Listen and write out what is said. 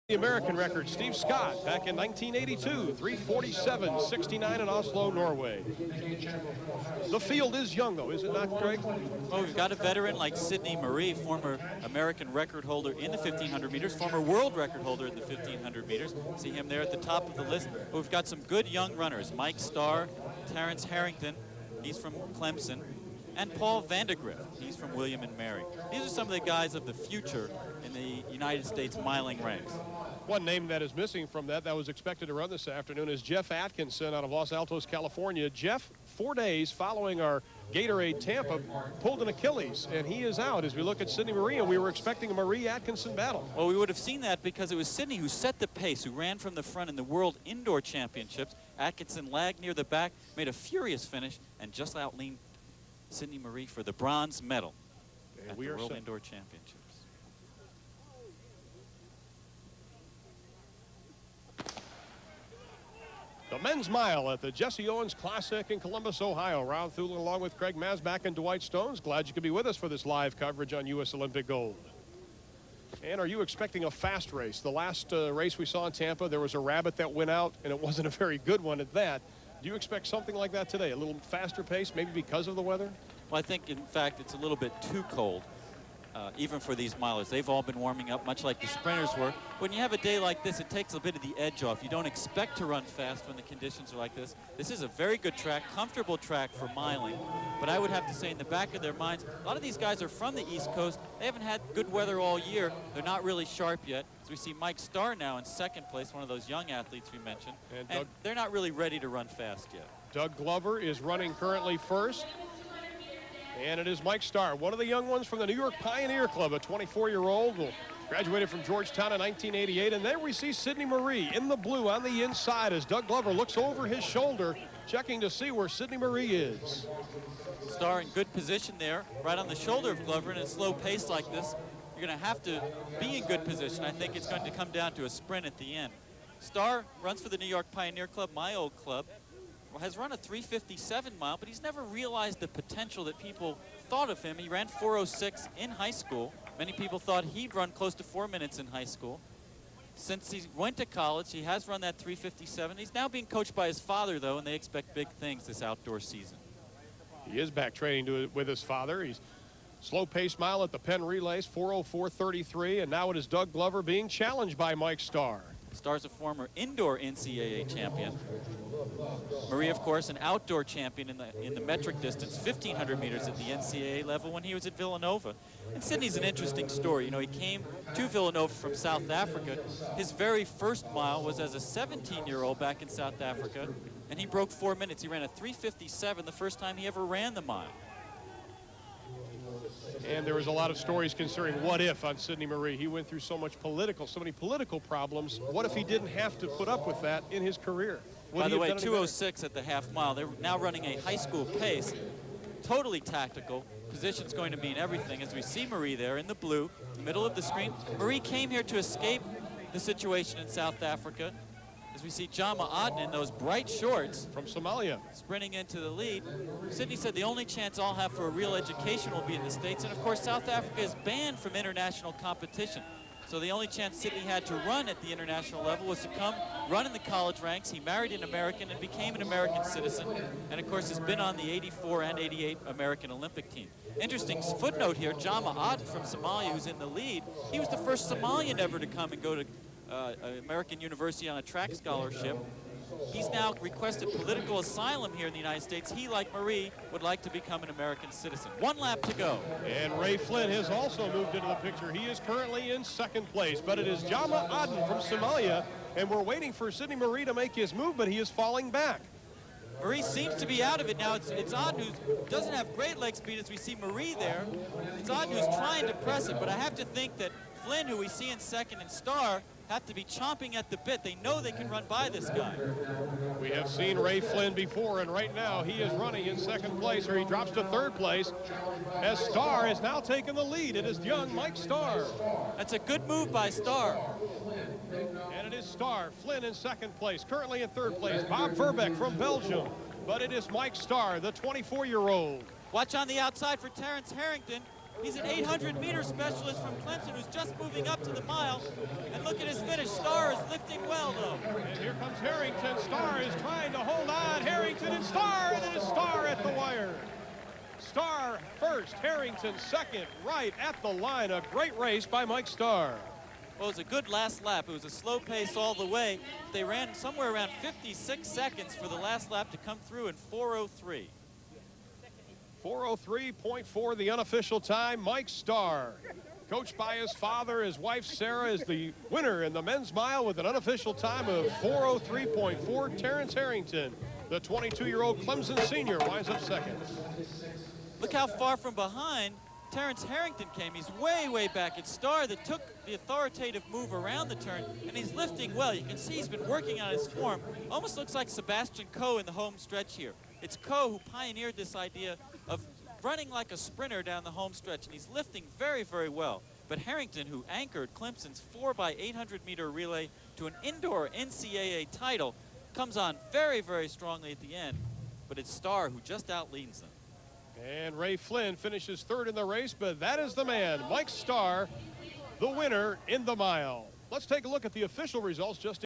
The American record, Steve Scott, back in 1982, 3:47.69 in Oslo, Norway. The field is young, though, is it not, Greg? Well, we've got a veteran like Sidney Marie, former American record holder in the 1,500 meters, former world record holder in the 1,500 meters. See him there at the top of the list. But we've got some good young runners. Mike Stahr, Terrence Harrington, he's from Clemson, and Paul Vandegrift, he's from William and Mary. These are some of the guys of the future in the United States miling ranks. One name that is missing from that was expected to run this afternoon is Jeff Atkinson out of Los Altos, California. Jeff, 4 days following our Gatorade Tampa, pulled an Achilles, and he is out as we look at Sidney Marie, and we were expecting a Marie-Atkinson battle. Well, we would have seen that because it was Sidney who set the pace, who ran from the front in the World Indoor Championships. Atkinson lagged near the back, made a furious finish, and just outleaned Sidney Marie for the bronze medal at the World Indoor Championships. The men's mile at the Jesse Owens Classic in Columbus, Ohio. Ron Thulin along with Craig Masback and Dwight Stones. Glad you could be with us for this live coverage on U.S. Olympic Gold. And are you expecting a fast race? The last race we saw in Tampa, there was a rabbit that went out, and it wasn't a very good one at that. Do you expect something like that today? A little faster pace, maybe because of the weather? Well, I think, in fact, it's a little bit too cold, even for these milers. They've all been warming up, much like the sprinters were. When you have a day like this, it takes a bit of the edge off. You don't expect to run fast when the conditions are like this. This is a very good track, comfortable track for miling. But I would have to say, in the back of their minds, a lot of these guys are from the East Coast. They haven't had good weather all year. They're not really sharp yet. As we see Mike Stahr now in second place, one of those young athletes we mentioned. And they're not really ready to run fast yet. Doug Glover is running currently first. And it is Mike Stahr, one of the young ones from the New York Pioneer Club, a 24-year-old who graduated from Georgetown in 1988. And there we see Sidney Marie in the blue on the inside as Doug Glover looks over his shoulder, checking to see where Sidney Marie is. Stahr in good position there, right on the shoulder of Glover. In a slow pace like this, you're going to have to be in good position. I think it's going to come down to a sprint at the end. Stahr runs for the New York Pioneer Club, my old club. Has run a 3:57 mile, but he's never realized the potential that people thought of him. He ran 4:06 in high school. Many people thought he'd run close to 4 minutes in high school. Since he went to college, he has run that 3:57. He's now being coached by his father, though, and they expect big things this outdoor season. He is back training with his father. He's slow pace mile at the Penn Relays, 4:04.33, and now it is Doug Glover being challenged by Mike Stahr. Stahr's a former indoor NCAA champion. Marie, of course, an outdoor champion in the metric distance, 1,500 meters at the NCAA level when he was at Villanova. And Sidney's an interesting story. You know, he came to Villanova from South Africa. His very first mile was as a 17-year-old back in South Africa, and he broke 4 minutes. He ran a 3:57 the first time he ever ran the mile. And there was a lot of stories concerning what if on Sidney Marie. He went through so many political problems. What if he didn't have to put up with that in his career? By the way, 2:06 at the half mile. They're now running a high school pace, totally tactical. Position's going to mean everything. As we see Marie there in the blue, middle of the screen. Marie came here to escape the situation in South Africa. As we see Jama Adnan in those bright shorts. From Somalia. Sprinting into the lead. Sidney said the only chance I'll have for a real education will be in the States. And of course, South Africa is banned from international competition. So the only chance Sidney had to run at the international level was to come run in the college ranks. He married an American and became an American citizen. And of course has been on the 84 and 88 American Olympic team. Interesting footnote here, Jama Adnan from Somalia, who's in the lead. He was the first Somalian ever to come and go to American University on a track scholarship. He's now requested political asylum here in the United States. He, like Marie, would like to become an American citizen. 1 lap to go. And Ray Flynn has also moved into the picture. He is currently in second place, but it is Jama Adnan from Somalia, and we're waiting for Sidney Marie to make his move, but he is falling back. Marie seems to be out of it now. It's Adnan who doesn't have great leg speed as we see Marie there. It's Adnan who's trying to press it, but I have to think that Flynn, who we see in second, and Stahr have to be chomping at the bit. They know they can run by this guy. We have seen Ray Flynn before, and right now he is running in second place, or he drops to third place, as Stahr has now taken the lead. It is young Mike Stahr. That's a good move by Stahr. And it is Stahr, Flynn in second place. Currently in third place, Bob Verbeek from Belgium. But it is Mike Stahr, the 24-year-old. Watch on the outside for Terrence Harrington. He's an 800-meter specialist from Clemson who's just moving up to the mile. And look at his finish. Stahr is lifting well, though. And here comes Harrington. Stahr is trying to hold on. Harrington and Stahr, and it is Stahr at the wire. Stahr first, Harrington second, right at the line. A great race by Mike Stahr. Well, it was a good last lap. It was a slow pace all the way. They ran somewhere around 56 seconds for the last lap to come through in 4:03. 4:03.4, the unofficial time. Mike Stahr, coached by his father, his wife Sarah, is the winner in the men's mile with an unofficial time of 4:03.4. Terrence Harrington, the 22-year-old Clemson senior, winds up second. Look how far from behind Terrence Harrington came. He's way, way back. It's Stahr that took the authoritative move around the turn, and he's lifting well. You can see he's been working on his form. Almost looks like Sebastian Coe in the home stretch here. It's Coe who pioneered this idea of running like a sprinter down the home stretch, and he's lifting very, very well. But Harrington, who anchored Clemson's 4x800-meter relay to an indoor NCAA title, comes on very, very strongly at the end. But it's Stahr who just outleads them. And Ray Flynn finishes third in the race, but that is the man, Mike Stahr, the winner in the mile. Let's take a look at the official results just